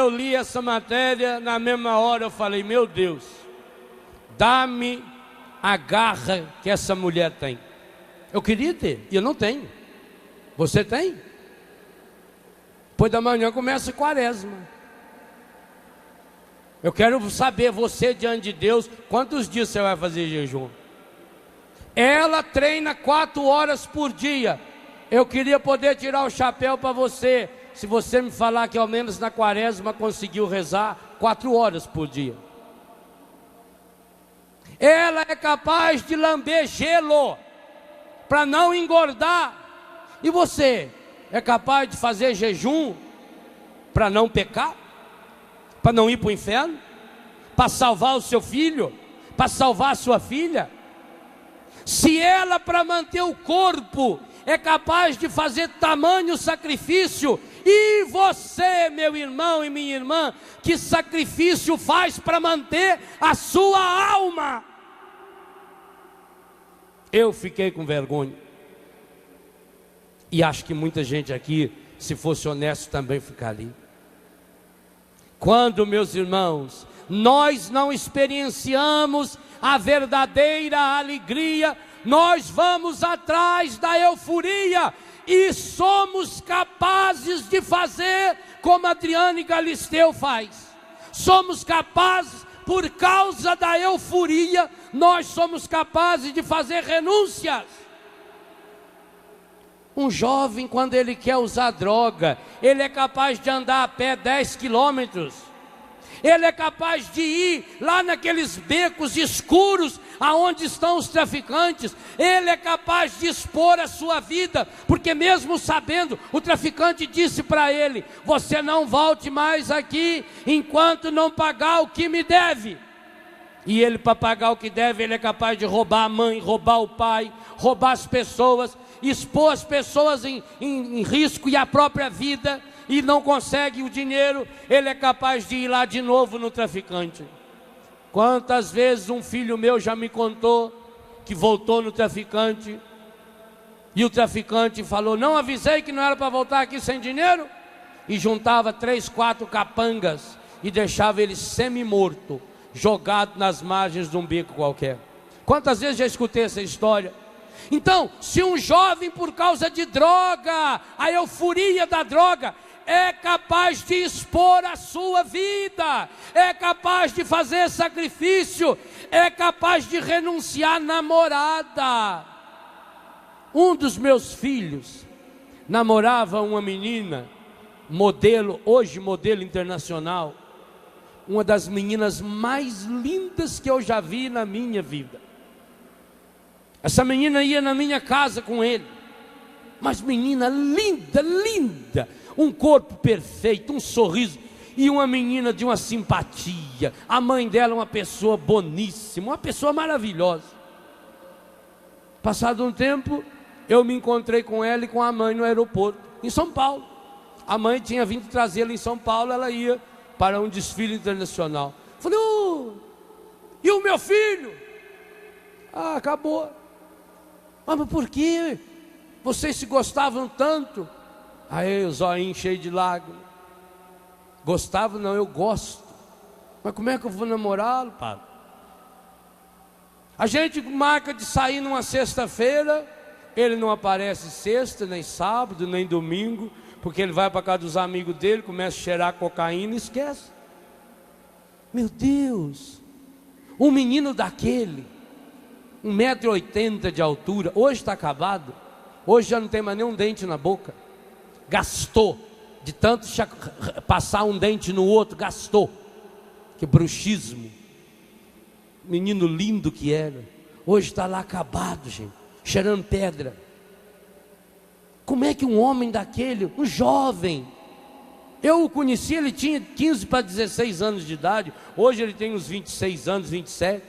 li essa matéria, na mesma hora eu falei, meu Deus, dá-me a garra que essa mulher tem. Eu queria ter, e eu não tenho. Você tem? Depois da manhã começa a quaresma. Eu quero saber, você diante de Deus, quantos dias você vai fazer jejum? Ela treina 4 horas por dia. Eu queria poder tirar o chapéu para você, se você me falar que ao menos na quaresma conseguiu rezar 4 horas por dia. Ela é capaz de lamber gelo para não engordar. E você é capaz de fazer jejum para não pecar? Para não ir para o inferno? Para salvar o seu filho? Para salvar a sua filha? Se ela, para manter o corpo, é capaz de fazer tamanho sacrifício, e você, meu irmão e minha irmã, que sacrifício faz para manter a sua alma? Eu fiquei com vergonha, e acho que muita gente aqui, se fosse honesto, também ficaria. Quando, meus irmãos, nós não experienciamos a verdadeira alegria, nós vamos atrás da euforia e somos capazes de fazer como Adriane Galisteu faz. Somos capazes, por causa da euforia, nós somos capazes de fazer renúncias. Um jovem, quando ele quer usar droga, ele é capaz de andar a pé 10 quilômetros. Ele é capaz de ir lá naqueles becos escuros aonde estão os traficantes. Ele é capaz de expor a sua vida, porque mesmo sabendo, o traficante disse para ele: você não volte mais aqui enquanto não pagar o que me deve. E ele, para pagar o que deve, ele é capaz de roubar a mãe, roubar o pai, roubar as pessoas, expor as pessoas em risco e a própria vida, e não consegue o dinheiro, ele é capaz de ir lá de novo no traficante. Quantas vezes um filho meu já me contou que voltou no traficante, e o traficante falou: não avisei que não era para voltar aqui sem dinheiro? E juntava 3, 4 capangas e deixava ele semi-morto, jogado nas margens de um beco qualquer. Quantas vezes já escutei essa história? Então, se um jovem, por causa de droga, a euforia da droga, é capaz de expor a sua vida, é capaz de fazer sacrifício, é capaz de renunciar à namorada. Um dos meus filhos namorava uma menina, modelo, hoje modelo internacional, uma das meninas mais lindas que eu já vi na minha vida. Essa menina ia na minha casa com ele, mas menina linda, linda, um corpo perfeito, um sorriso, e uma menina de uma simpatia. A mãe dela uma pessoa boníssima, uma pessoa maravilhosa. Passado um tempo, eu me encontrei com ela e com a mãe no aeroporto, em São Paulo. A mãe tinha vindo trazê-la em São Paulo, ela ia para um desfile internacional. Falei: e o meu filho? Ah, acabou. Mas por que vocês se gostavam tanto? Aí o zoinho cheio de lágrimas. Gostava? Não, eu gosto. Mas como é que eu vou namorá-lo, padre? A gente marca de sair numa sexta-feira, ele não aparece sexta, nem sábado, nem domingo, porque ele vai para casa dos amigos dele, começa a cheirar cocaína e esquece. Meu Deus, um menino daquele, 1,80 m de altura, hoje está acabado, hoje já não tem mais nenhum dente na boca, gastou, de tanto passar um dente no outro, gastou, que bruxismo, menino lindo que era, hoje está lá acabado, gente, cheirando pedra. Como é que um homem daquele, um jovem, eu o conheci, ele tinha 15 para 16 anos de idade, hoje ele tem uns 26 anos, 27,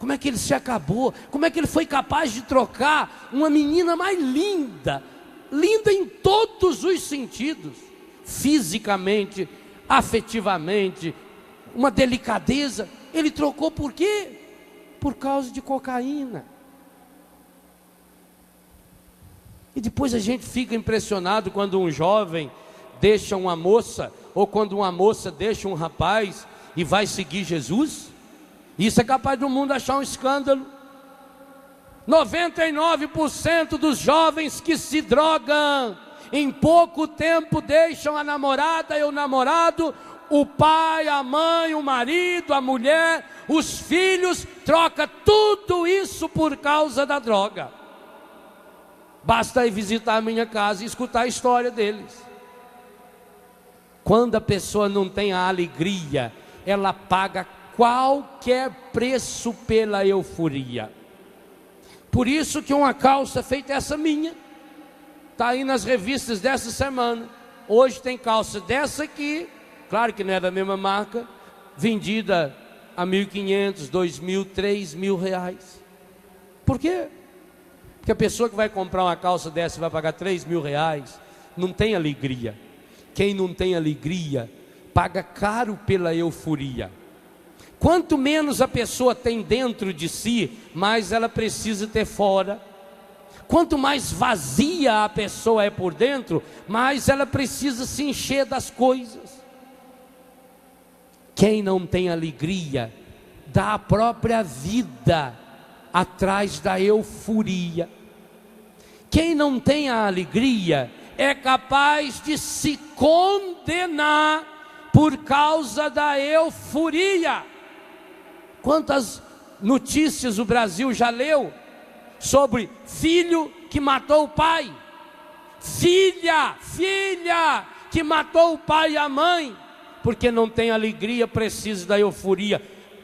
como é que ele se acabou? Como é que ele foi capaz de trocar uma menina mais linda, linda em todos os sentidos, fisicamente, afetivamente, uma delicadeza, ele trocou por quê? Por causa de cocaína. E depois a gente fica impressionado quando um jovem deixa uma moça, ou quando uma moça deixa um rapaz e vai seguir Jesus. Isso é capaz do mundo achar um escândalo. 99% dos jovens que se drogam, em pouco tempo deixam a namorada e o namorado, o pai, a mãe, o marido, a mulher, os filhos, troca tudo isso por causa da droga. Basta ir visitar a minha casa e escutar a história deles. Quando a pessoa não tem a alegria, ela paga qualquer preço pela euforia. Por isso que uma calça feita essa minha, está aí nas revistas dessa semana. Hoje tem calça dessa aqui, claro que não é da mesma marca, vendida a 1.500, 2.000, 3.000 reais. Por quê? Porque a pessoa que vai comprar uma calça dessa e vai pagar 3.000 reais, não tem alegria. Quem não tem alegria, paga caro pela euforia. Quanto menos a pessoa tem dentro de si, mais ela precisa ter fora. Quanto mais vazia a pessoa é por dentro, mais ela precisa se encher das coisas. Quem não tem alegria dá a própria vida atrás da euforia. Quem não tem a alegria é capaz de se condenar por causa da euforia. Quantas notícias o Brasil já leu sobre filho que matou o pai, filha que matou o pai e a mãe, porque não tem alegria, precisa da euforia.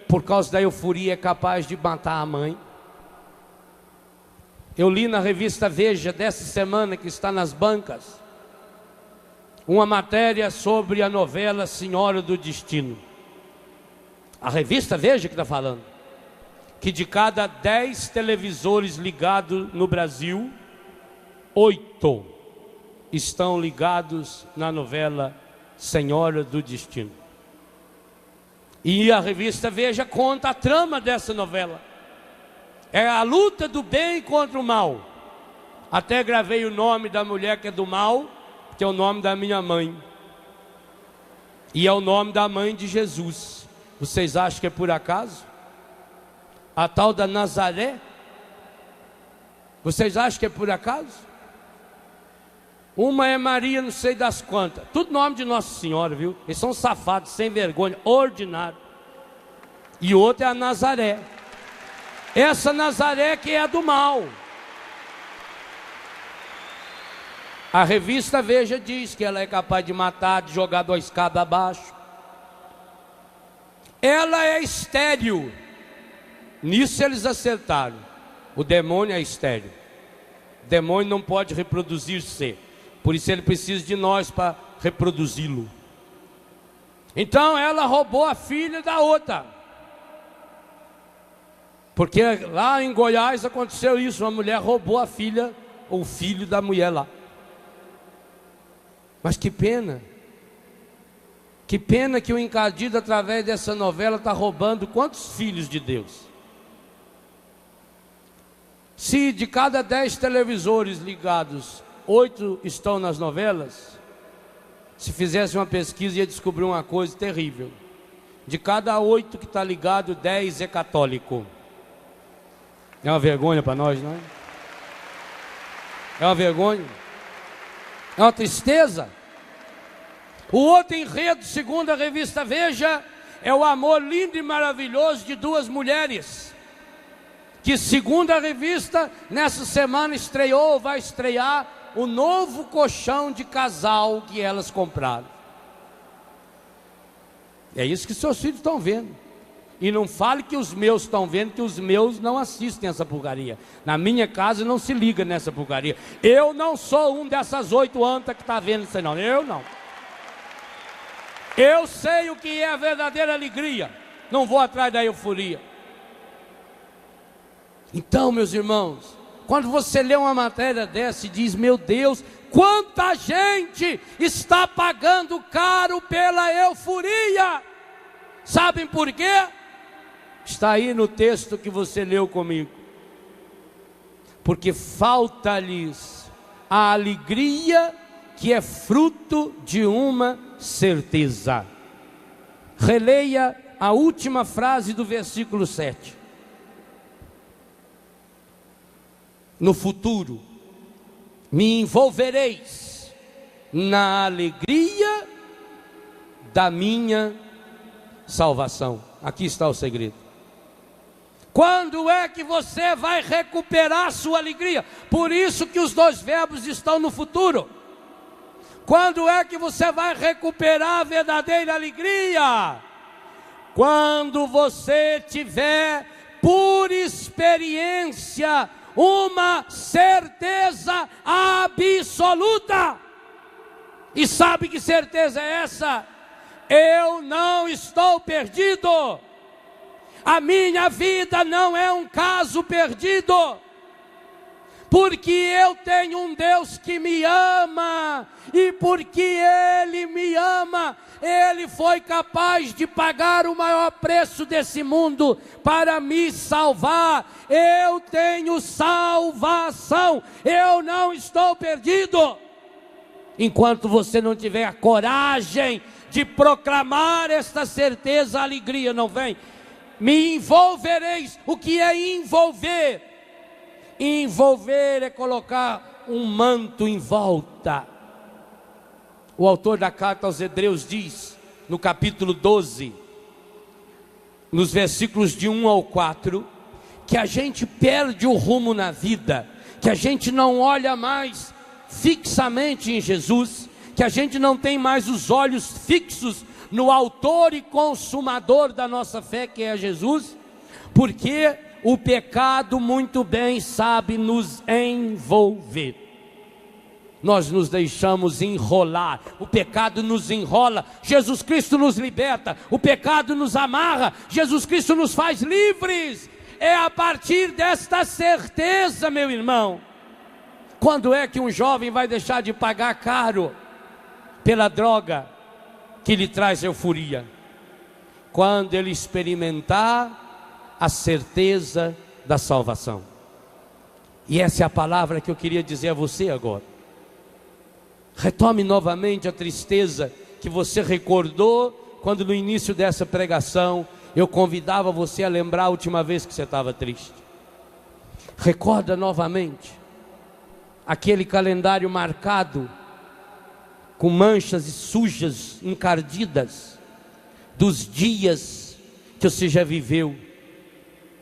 Por causa da euforia é capaz de matar a mãe. Eu li na revista Veja dessa semana, que está nas bancas, uma matéria sobre a novela Senhora do Destino. A revista Veja que está falando que de cada 10 televisores ligados no Brasil, 8 estão ligados na novela Senhora do Destino. E a revista Veja conta a trama dessa novela. É a luta do bem contra o mal. Até gravei o nome da mulher que é do mal, que é o nome da minha mãe. E é o nome da mãe de Jesus. Vocês acham que é por acaso? A tal da Nazaré? Vocês acham que é por acaso? Uma é Maria, não sei das quantas. Tudo nome de Nossa Senhora, viu? Eles são safados, sem vergonha, ordinário. E outra é a Nazaré. Essa Nazaré que é do mal. A revista Veja diz que ela é capaz de matar, de jogar 2 cabos abaixo. Ela é estéril. Nisso eles acertaram. O demônio é estéril. O demônio não pode reproduzir-se. Por isso ele precisa de nós para reproduzi-lo. Então ela roubou a filha da outra. Porque lá em Goiás aconteceu isso. Uma mulher roubou a filha ou o filho da mulher lá. Mas que pena. Que pena que o encardido através dessa novela está roubando quantos filhos de Deus? Se de cada 10 televisores ligados, 8 estão nas novelas, se fizesse uma pesquisa ia descobrir uma coisa terrível. De cada 8 que está ligado, 10 é católico. É uma vergonha para nós, não é? É uma vergonha. É uma tristeza. O outro enredo, segundo a revista Veja, é o amor lindo e maravilhoso de 2 mulheres, que segundo a revista, nessa semana estreou ou vai estrear o novo colchão de casal que elas compraram. É isso que seus filhos estão vendo. E não fale que os meus estão vendo, que os meus não assistem essa porcaria. Na minha casa não se liga nessa porcaria. Eu não sou um dessas 8 antas que está vendo isso aí, não. Eu não. Eu sei o que é a verdadeira alegria. Não vou atrás da euforia. Então, meus irmãos, quando você lê uma matéria dessa e diz, meu Deus, quanta gente está pagando caro pela euforia. Sabem por quê? Está aí no texto que você leu comigo. Porque falta-lhes a alegria que é fruto de uma certeza. Releia a última frase do versículo 7. No futuro, me envolvereis na alegria da minha salvação. Aqui está o segredo. Quando é que você vai recuperar sua alegria? Por isso que os 2 verbos estão no futuro. Quando é que você vai recuperar a verdadeira alegria? Quando você tiver por experiência uma certeza absoluta. E sabe que certeza é essa? Eu não estou perdido. A minha vida não é um caso perdido. Porque eu tenho um Deus que me ama. E porque Ele me ama, Ele foi capaz de pagar o maior preço desse mundo para me salvar. Eu tenho salvação. Eu não estou perdido. enquanto você não tiver a coragem de proclamar esta certeza, a alegria não vem. Me envolvereis. O que é envolver? Envolver é colocar um manto em volta. O autor da carta aos Hebreus diz, no capítulo 12, nos versículos de 1 ao 4, que a gente perde o rumo na vida, que a gente não olha mais fixamente em Jesus, que a gente não tem mais os olhos fixos no autor e consumador da nossa fé, que é Jesus, porque o pecado muito bem sabe nos envolver. Nós nos deixamos enrolar, o pecado nos enrola, Jesus Cristo nos liberta, o pecado nos amarra, Jesus Cristo nos faz livres. É a partir desta certeza, meu irmão. Quando é que um jovem vai deixar de pagar caro pela droga que lhe traz euforia? Quando ele experimentar a certeza da salvação. E essa é a palavra que eu queria dizer a você agora. Retome novamente a tristeza que você recordou quando no início dessa pregação eu convidava você a lembrar a última vez que você estava triste. Recorda novamente aquele calendário marcado com manchas e sujas, encardidas, dos dias que você já viveu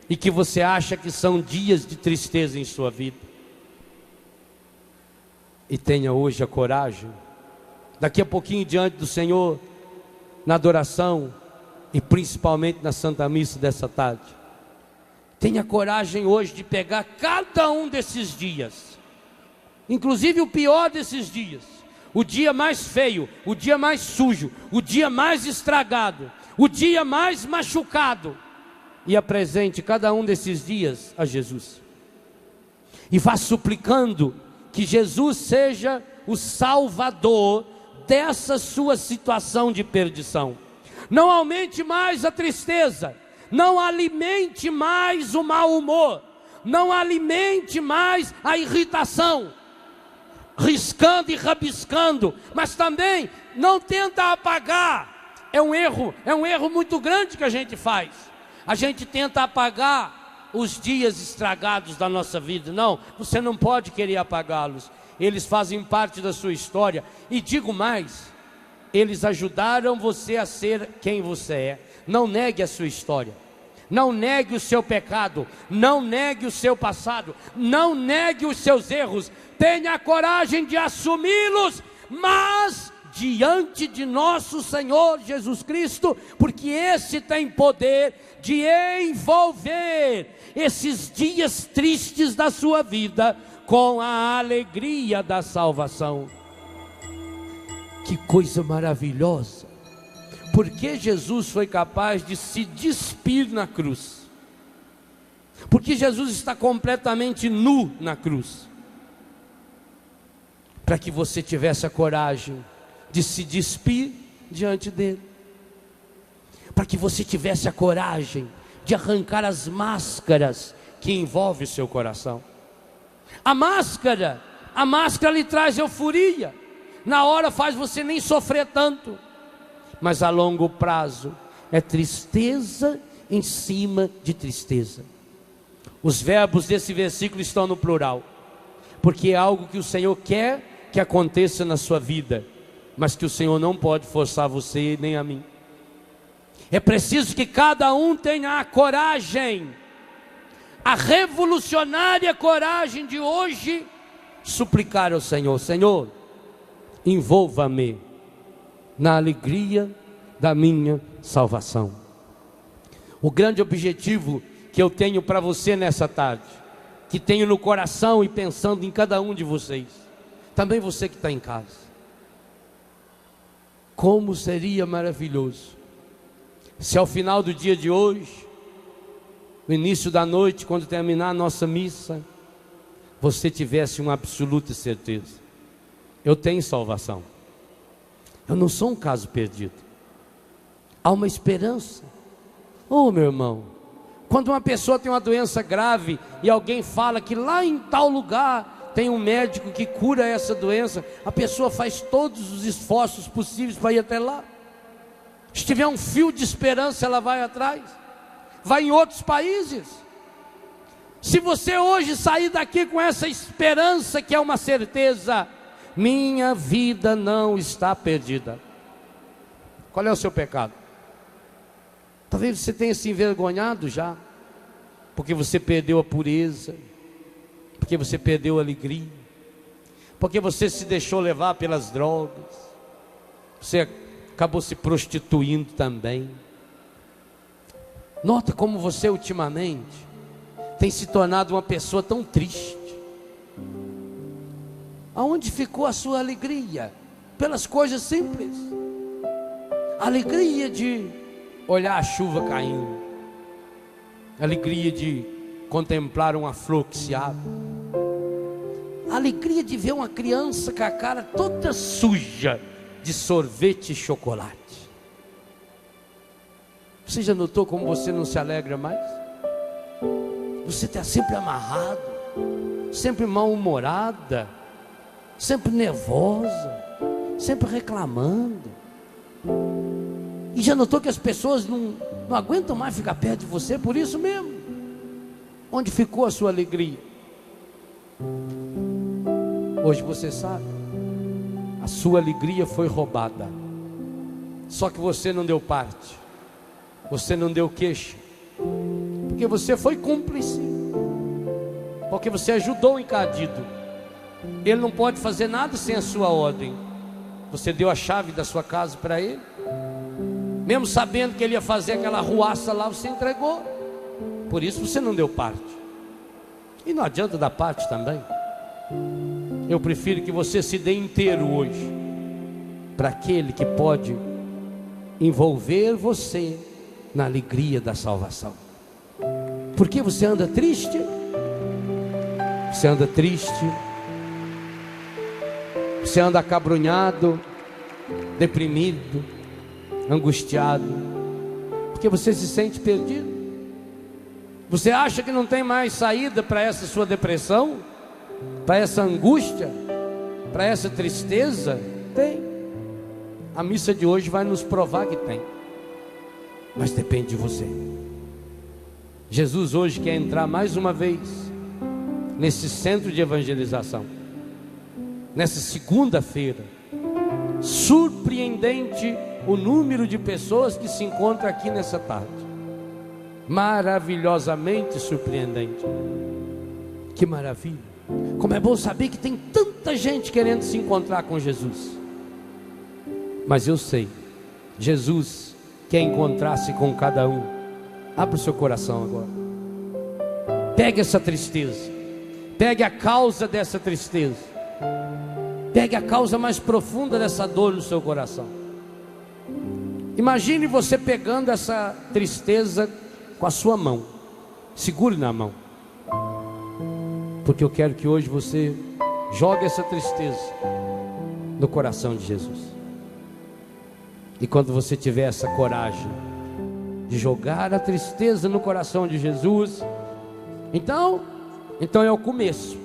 e que você acha que são dias de tristeza em sua vida. E tenha hoje a coragem, daqui a pouquinho diante do Senhor, na adoração e principalmente na Santa Missa dessa tarde, tenha coragem hoje de pegar cada um desses dias, inclusive o pior desses dias, o dia mais feio, o dia mais sujo, o dia mais estragado, o dia mais machucado, e apresente cada um desses dias a Jesus, e vá suplicando que Jesus seja o salvador dessa sua situação de perdição. Não aumente mais a tristeza, não alimente mais o mau humor, não alimente mais a irritação, riscando e rabiscando, mas também não tenta apagar. É um erro muito grande que a gente faz. A gente tenta apagar os dias estragados da nossa vida. Não, você não pode querer apagá-los. Eles fazem parte da sua história. E digo mais, eles ajudaram você a ser quem você é. Não negue a sua história, não negue o seu pecado, não negue o seu passado, não negue os seus erros. Tenha a coragem de assumi-los, mas diante de nosso Senhor Jesus Cristo, porque esse tem poder de envolver esses dias tristes da sua vida com a alegria da salvação. Que coisa maravilhosa! Porque Jesus foi capaz de se despir na cruz? Porque Jesus está completamente nu na cruz? Para que você tivesse a coragem de se despir diante dele, para que você tivesse a coragem de arrancar as máscaras que envolvem o seu coração. A máscara lhe traz euforia, na hora faz você nem sofrer tanto, mas a longo prazo é tristeza em cima de tristeza. Os verbos desse versículo estão no plural, porque é algo que o Senhor quer que aconteça na sua vida, mas que o Senhor não pode forçar você nem a mim. É preciso que cada um tenha a coragem, a revolucionária coragem de hoje, suplicar ao Senhor: Senhor, envolva-me na alegria da minha salvação. O grande objetivo que eu tenho para você nessa tarde, que tenho no coração e pensando em cada um de vocês, também você que está em casa, como seria maravilhoso se ao final do dia de hoje, no início da noite, quando terminar a nossa missa, você tivesse uma absoluta certeza: eu tenho salvação, eu não sou um caso perdido, há uma esperança. Oh, meu irmão, quando uma pessoa tem uma doença grave e alguém fala que lá em tal lugar tem um médico que cura essa doença, a pessoa faz todos os esforços possíveis para ir até lá. Se tiver um fio de esperança, ela vai atrás, vai em outros países. Se você hoje sair daqui com essa esperança, que é uma certeza, minha vida não está perdida. Qual é o seu pecado? Talvez você tenha se envergonhado já, porque você perdeu a pureza, porque você perdeu a alegria, porque você se deixou levar pelas drogas, você acabou se prostituindo também. Nota como você ultimamente tem se tornado uma pessoa tão triste. Aonde ficou a sua alegria? Pelas coisas simples. A alegria de olhar a chuva caindo, a alegria de contemplar uma flor que se abre, a alegria de ver uma criança com a cara toda suja de sorvete e chocolate. Você já notou como você não se alegra mais? Você está sempre amarrado, sempre mal-humorada, sempre nervosa, sempre reclamando. E já notou que as pessoas não aguentam mais ficar perto de você por isso mesmo? Onde ficou a sua alegria? Hoje você sabe, a sua alegria foi roubada. Só que você não deu parte, você não deu queixa, porque você foi cúmplice, porque você ajudou o encadido. Ele não pode fazer nada sem a sua ordem. Você deu a chave da sua casa para ele, mesmo sabendo que ele ia fazer aquela ruaça lá, você entregou. Por isso você não deu parte. E não adianta dar parte também. Eu prefiro que você se dê inteiro hoje para aquele que pode envolver você na alegria da salvação. Por que você anda triste? Você anda triste, você anda acabrunhado, deprimido, angustiado, porque você se sente perdido. Você acha que não tem mais saída para essa sua depressão, para essa angústia, para essa tristeza? Tem. A missa de hoje vai nos provar que tem, mas depende de você. Jesus hoje quer entrar mais uma vez nesse centro de evangelização, nessa segunda-feira. Surpreendente o número de pessoas que se encontram aqui nessa tarde. Maravilhosamente surpreendente. Que maravilha. Como é bom saber que tem tanta gente querendo se encontrar com Jesus. Mas eu sei, Jesus quer encontrar-se com cada um. Abra o seu coração agora. Pegue essa tristeza, pegue a causa dessa tristeza, pegue a causa mais profunda dessa dor no seu coração. Imagine você pegando essa tristeza com a sua mão. Segure na mão, porque eu quero que hoje você jogue essa tristeza no coração de Jesus. E quando você tiver essa coragem de jogar a tristeza no coração de Jesus, então é o começo.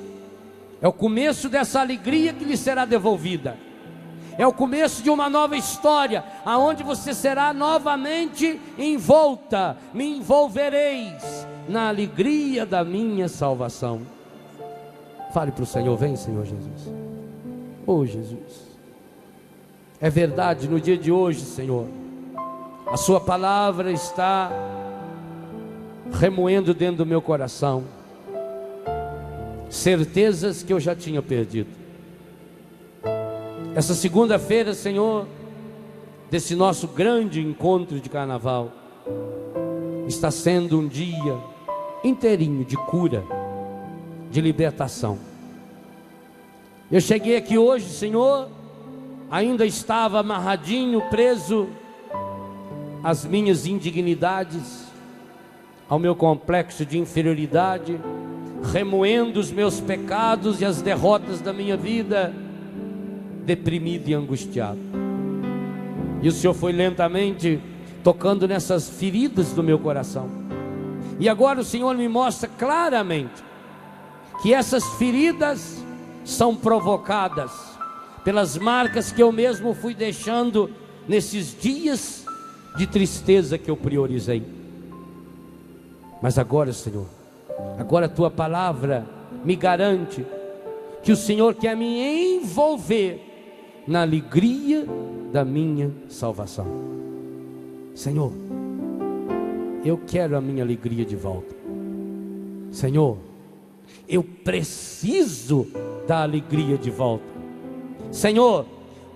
É o começo dessa alegria que lhe será devolvida. É o começo de uma nova história, aonde você será novamente envolta. Me envolvereis na alegria da minha salvação. Fale para o Senhor: vem, Senhor Jesus. Oh Jesus, é verdade, no dia de hoje, Senhor, a sua palavra está remoendo dentro do meu coração certezas que eu já tinha perdido. Essa segunda-feira, Senhor, desse nosso grande encontro de carnaval, está sendo um dia inteirinho de cura, de libertação. Eu cheguei aqui hoje, Senhor, ainda estava amarradinho, preso às minhas indignidades, ao meu complexo de inferioridade, remoendo os meus pecados e as derrotas da minha vida, deprimido e angustiado. E o Senhor foi lentamente tocando nessas feridas do meu coração. E agora o Senhor me mostra claramente que essas feridas são provocadas pelas marcas que eu mesmo fui deixando nesses dias de tristeza que eu priorizei. Mas agora, Senhor, agora a tua palavra me garante que o Senhor quer me envolver na alegria da minha salvação. Senhor, eu quero a minha alegria de volta. Senhor, eu preciso da alegria de volta. Senhor,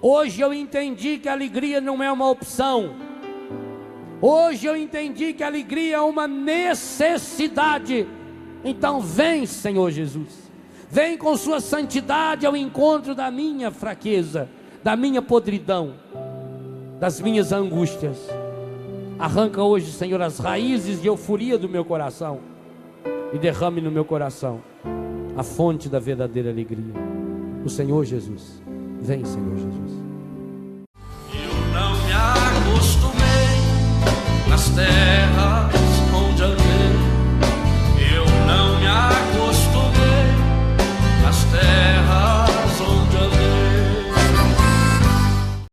hoje eu entendi que a alegria não é uma opção. Hoje eu entendi que a alegria é uma necessidade. Então vem, Senhor Jesus, vem com sua santidade ao encontro da minha fraqueza, da minha podridão, das minhas angústias. Arranca hoje, Senhor, as raízes de euforia do meu coração e derrame no meu coração a fonte da verdadeira alegria. O Senhor Jesus. Vem, Senhor Jesus.